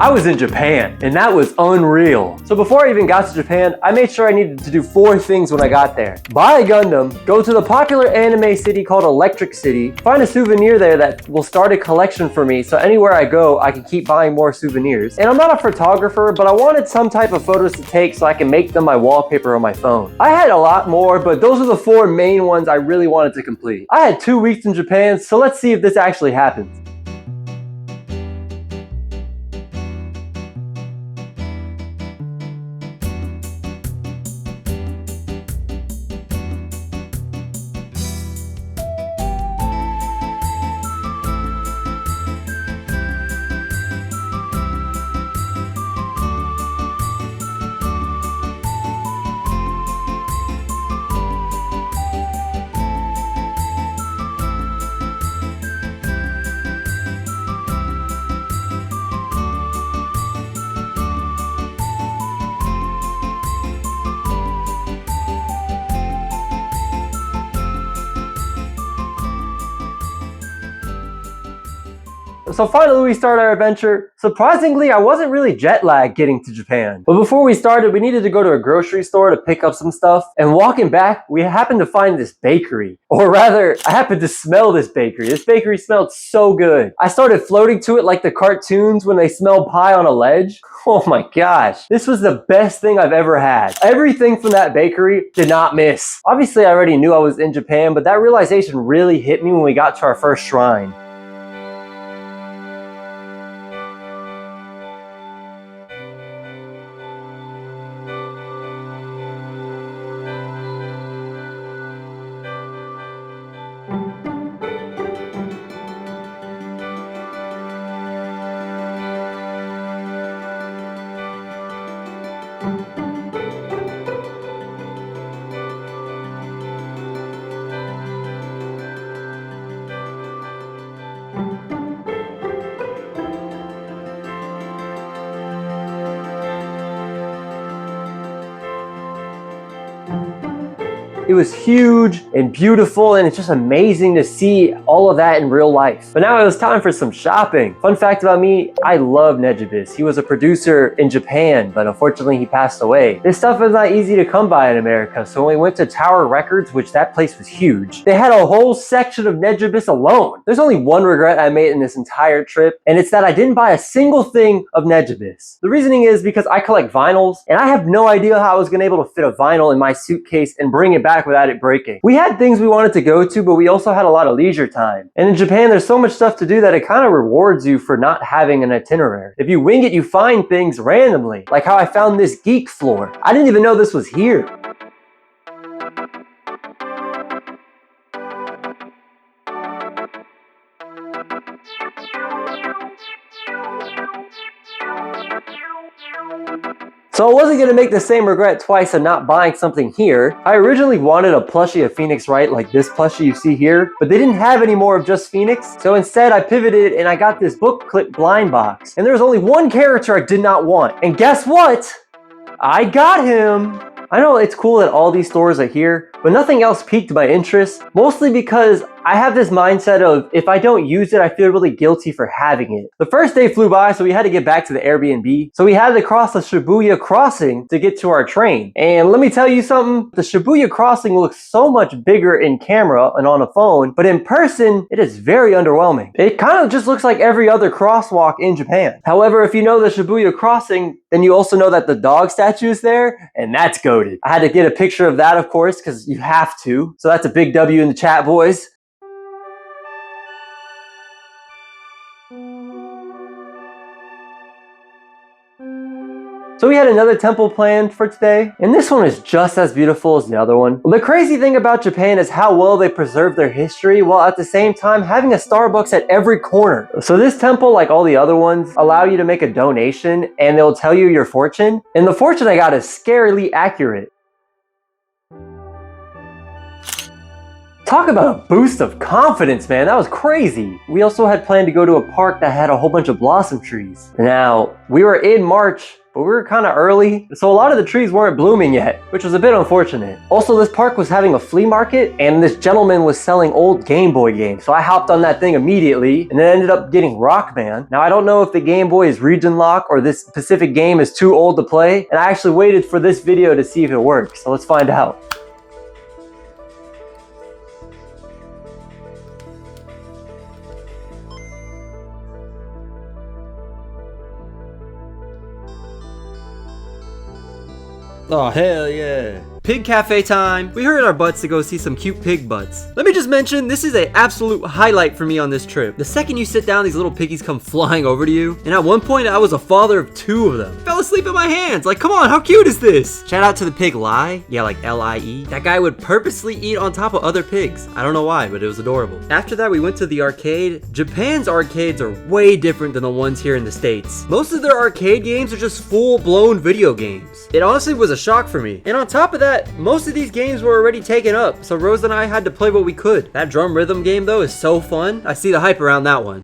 I was in Japan, and that was unreal. So before I even got to Japan, I made sure I needed to do 4 things when I got there. Buy a Gundam, go to the popular anime city called Electric City, find a souvenir there that will start a collection for me so anywhere I go, I can keep buying more souvenirs. And I'm not a photographer, but I wanted some type of photos to take so I can make them my wallpaper on my phone. I had a lot more, but those are the 4 main ones I really wanted to complete. I had 2 weeks in Japan, so let's see if this actually happens. So finally we started our adventure. Surprisingly, I wasn't really jet lagged getting to Japan. But before we started, we needed to go to a grocery store to pick up some stuff. And walking back, we happened to find this bakery. Or rather, I happened to smell this bakery. This bakery smelled so good. I started floating to it like the cartoons when they smell pie on a ledge. Oh my gosh, this was the best thing I've ever had. Everything from that bakery did not miss. Obviously, I already knew I was in Japan, but that realization really hit me when we got to our first shrine. It was huge and beautiful, and it's just amazing to see all of that in real life. But now it was time for some shopping. Fun fact about me, I love Nejibis. He was a producer in Japan, but unfortunately he passed away. This stuff is not easy to come by in America, so when we went to Tower Records, which that place was huge, they had a whole section of Nejibis alone. There's only one regret I made in this entire trip, and it's that I didn't buy a single thing of Nejibis. The reasoning is because I collect vinyls, and I have no idea how I was gonna be able to fit a vinyl in my suitcase and bring it back without it breaking. We had things we wanted to go to, but we also had a lot of leisure time. And in Japan, there's so much stuff to do that it kind of rewards you for not having an itinerary. If you wing it, you find things randomly, like how I found this geek floor. I didn't even know this was here. So I wasn't going to make the same regret twice of not buying something here. I originally wanted a plushie of Phoenix Wright like this plushie you see here, but they didn't have any more of just Phoenix. So instead I pivoted and I got this book clip blind box. And there was only one character I did not want. And guess what? I got him! I know it's cool that all these stores are here, but nothing else piqued my interest, mostly because I have this mindset of if I don't use it, I feel really guilty for having it. The first day flew by, so we had to get back to the Airbnb. So we had to cross the Shibuya crossing to get to our train. And let me tell you something, the Shibuya crossing looks so much bigger in camera and on a phone, but in person, it is very underwhelming. It kind of just looks like every other crosswalk in Japan. However, if you know the Shibuya crossing, then you also know that the dog statue is there, and that's goated. I had to get a picture of that, of course, because you have to. So that's a big W in the chat, boys. So we had another temple planned for today, and this one is just as beautiful as the other one. The crazy thing about Japan is how well they preserve their history while at the same time having a Starbucks at every corner. So this temple, like all the other ones, allow you to make a donation and they'll tell you your fortune. And the fortune I got is scarily accurate. Talk about a boost of confidence, man. That was crazy. We also had planned to go to a park that had a whole bunch of blossom trees. Now, we were in March, but we were kind of early, so a lot of the trees weren't blooming yet, which was a bit unfortunate. Also, this park was having a flea market, and this gentleman was selling old Game Boy games, so I hopped on that thing immediately, and then ended up getting Rockman. Now, I don't know if the Game Boy is region lock or this specific game is too old to play, and I actually waited for this video to see if it works, so let's find out. Oh, hell yeah. Pig cafe time. We hurried our butts to go see some cute pig butts. Let me just mention, this is an absolute highlight for me on this trip. The second you sit down, these little piggies come flying over to you. And at one point, I was a father of 2 of them. Fell asleep in my hands. Like, come on, how cute is this? Shout out to the pig Lie. Yeah, like L-I-E. That guy would purposely eat on top of other pigs. I don't know why, but it was adorable. After that, we went to the arcade. Japan's arcades are way different than the ones here in the States. Most of their arcade games are just full-blown video games. It honestly was a shock for me. And on top of that, most of these games were already taken up, so Rose and I had to play what we could. That drum rhythm game though is so fun. I see the hype around that one.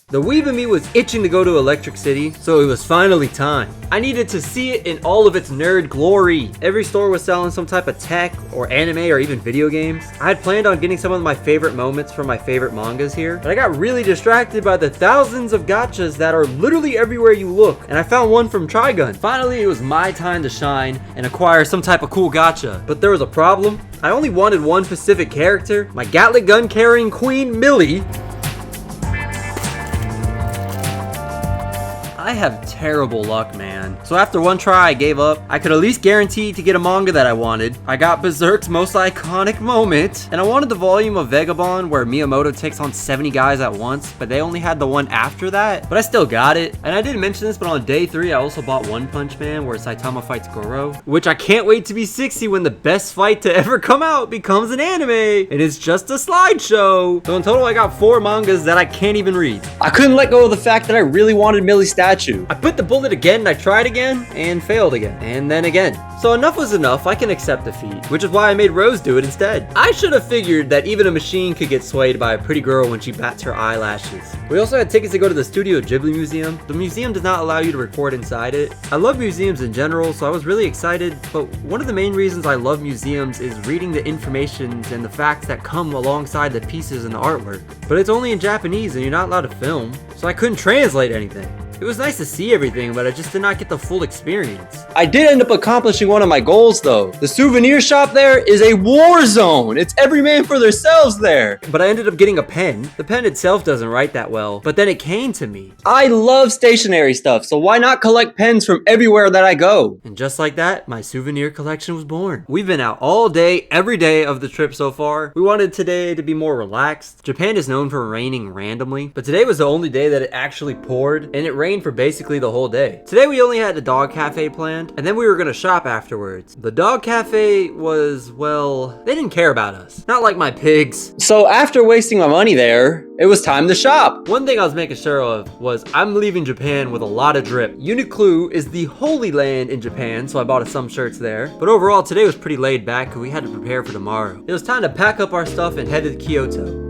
The weeb in me was itching to go to Electric City, so it was finally time. I needed to see it in all of its nerd glory. Every store was selling some type of tech or anime or even video games. I had planned on getting some of my favorite moments from my favorite mangas here, but I got really distracted by the thousands of gachas that are literally everywhere you look, and I found one from Trigun. Finally, it was my time to shine and acquire some type of cool gacha, but there was a problem. I only wanted one specific character, my Gatling gun carrying queen, Millie. I have terrible luck, man. So after one try, I gave up. I could at least guarantee to get a manga that I wanted. I got Berserk's most iconic moment, and I wanted the volume of Vagabond where Miyamoto takes on 70 guys at once, but they only had the one after that. But I still got it. And I didn't mention this, but on day 3, I also bought One Punch Man where Saitama fights Goro, which I can't wait to be 60 when the best fight to ever come out becomes an anime. It is just a slideshow. So in total, I got 4 mangas that I can't even read. I couldn't let go of the fact that I really wanted Millie's statue. I put the bullet again, and I tried again, and failed again, and then again. So enough was enough, I can accept defeat, which is why I made Rose do it instead. I should have figured that even a machine could get swayed by a pretty girl when she bats her eyelashes. We also had tickets to go to the Studio Ghibli Museum. The museum does not allow you to record inside it. I love museums in general, so I was really excited, but one of the main reasons I love museums is reading the information and the facts that come alongside the pieces and the artwork. But it's only in Japanese and you're not allowed to film, so I couldn't translate anything. It was nice to see everything, but I just did not get the full experience. I did end up accomplishing one of my goals though. The souvenir shop there is a war zone. It's every man for themselves there. But I ended up getting a pen. The pen itself doesn't write that well, but then it came to me. I love stationery stuff, so why not collect pens from everywhere that I go? And just like that, my souvenir collection was born. We've been out all day, every day of the trip so far. We wanted today to be more relaxed. Japan is known for raining randomly, but today was the only day that it actually poured, and it rained for basically the whole day. Today we only had the dog cafe planned, and then we were gonna shop afterwards. The dog cafe was, well, they didn't care about us. Not like my pigs. So after wasting my money there, it was time to shop. One thing I was making sure of was I'm leaving Japan with a lot of drip. Uniqlo is the holy land in Japan, so I bought some shirts there. But overall, today was pretty laid back because we had to prepare for tomorrow. It was time to pack up our stuff and head to Kyoto.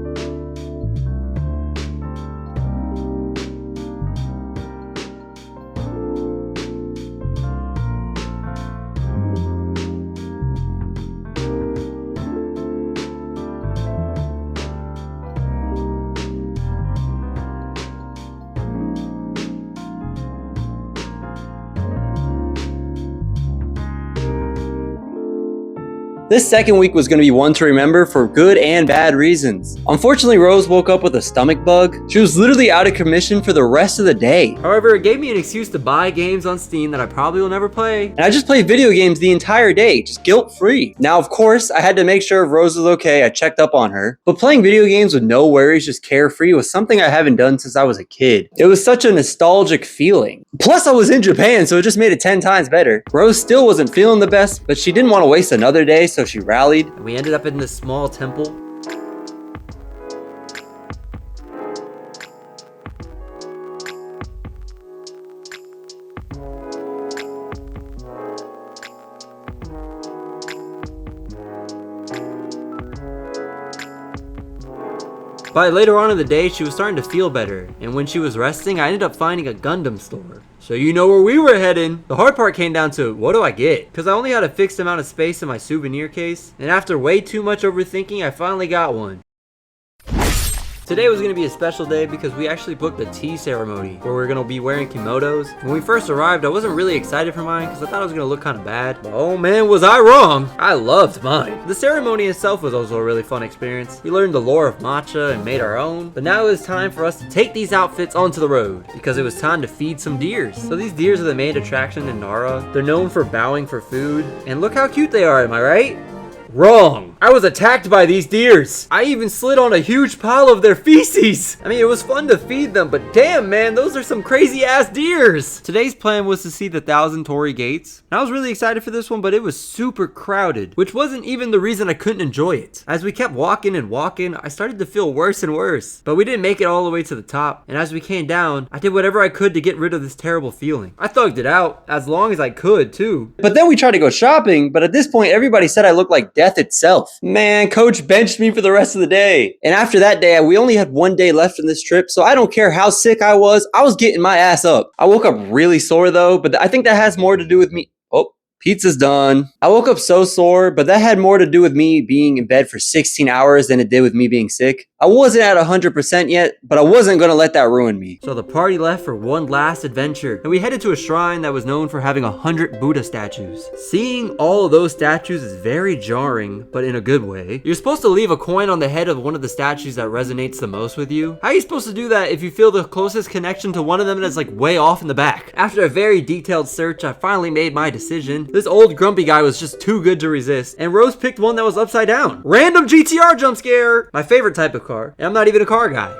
This second week was going to be one to remember for good and bad reasons. Unfortunately, Rose woke up with a stomach bug. She was literally out of commission for the rest of the day. However, it gave me an excuse to buy games on Steam that I probably will never play. And I just played video games the entire day, just guilt-free. Now, of course, I had to make sure Rose was okay. I checked up on her. But playing video games with no worries, just carefree, was something I haven't done since I was a kid. It was such a nostalgic feeling. Plus, I was in Japan, so it just made it 10 times better. Rose still wasn't feeling the best, but she didn't want to waste another day, so she rallied. And we ended up in this small temple. By later on in the day, she was starting to feel better, and when she was resting, I ended up finding a Gundam store. So you know where we were heading. The hard part came down to, what do I get? Because I only had a fixed amount of space in my souvenir case, and after way too much overthinking, I finally got one. Today was going to be a special day because we actually booked a tea ceremony where we're going to be wearing kimonos. When we first arrived, I wasn't really excited for mine because I thought it was going to look kind of bad. But oh man, was I wrong. I loved mine. The ceremony itself was also a really fun experience. We learned the lore of matcha and made our own. But now it was time for us to take these outfits onto the road because it was time to feed some deers. So these deers are the main attraction in Nara. They're known for bowing for food. And look how cute they are, am I right? Wrong. I was attacked by these deers. I even slid on a huge pile of their feces. I mean, it was fun to feed them, but damn, man, those are some crazy ass deers. Today's plan was to see the Thousand Torii Gates. And I was really excited for this one, but it was super crowded, which wasn't even the reason I couldn't enjoy it. As we kept walking and walking, I started to feel worse and worse, but we didn't make it all the way to the top. And as we came down, I did whatever I could to get rid of this terrible feeling. I thugged it out as long as I could too. But then we tried to go shopping, but at this point, everybody said I looked like death itself. Man, coach benched me for the rest of the day. And after that day, we only had one day left in this trip, so I don't care how sick I was getting my ass up. I woke up really sore though, but I think that has more to do with me. Oh, pizza's done. I woke up so sore, but that had more to do with me being in bed for 16 hours than it did with me being sick. I wasn't at 100% yet, but I wasn't gonna let that ruin me. So the party left for one last adventure, and we headed to a shrine that was known for having 100 Buddha statues. Seeing all of those statues is very jarring, but in a good way. You're supposed to leave a coin on the head of one of the statues that resonates the most with you. How are you supposed to do that if you feel the closest connection to one of them that's like way off in the back? After a very detailed search, I finally made my decision. This old grumpy guy was just too good to resist, and Rose picked one that was upside down. Random GTR jump scare! My favorite type of car, and I'm not even a car guy.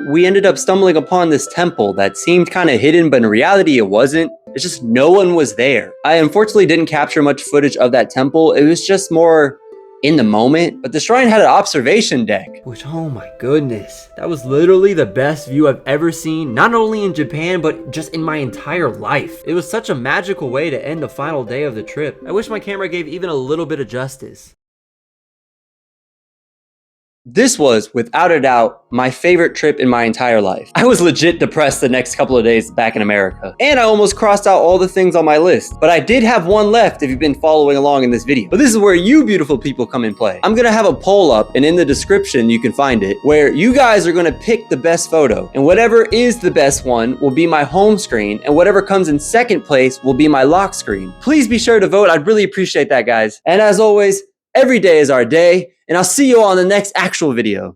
We ended up stumbling upon this temple that seemed kind of hidden, but in reality it wasn't. It's just no one was there. I unfortunately didn't capture much footage of that temple. It was just more in the moment, but the shrine had an observation deck. Which, oh my goodness, that was literally the best view I've ever seen, not only in Japan, but just in my entire life. It was such a magical way to end the final day of the trip. I wish my camera gave even a little bit of justice. This was, without a doubt, my favorite trip in my entire life. I was legit depressed the next couple of days back in America. And I almost crossed out all the things on my list. But I did have one left if you've been following along in this video. But this is where you beautiful people come in play. I'm gonna have a poll up, and in the description you can find it, where you guys are gonna pick the best photo. And whatever is the best one will be my home screen, and whatever comes in second place will be my lock screen. Please be sure to vote. I'd really appreciate that, guys. And as always, every day is our day, and I'll see you all in the next actual video.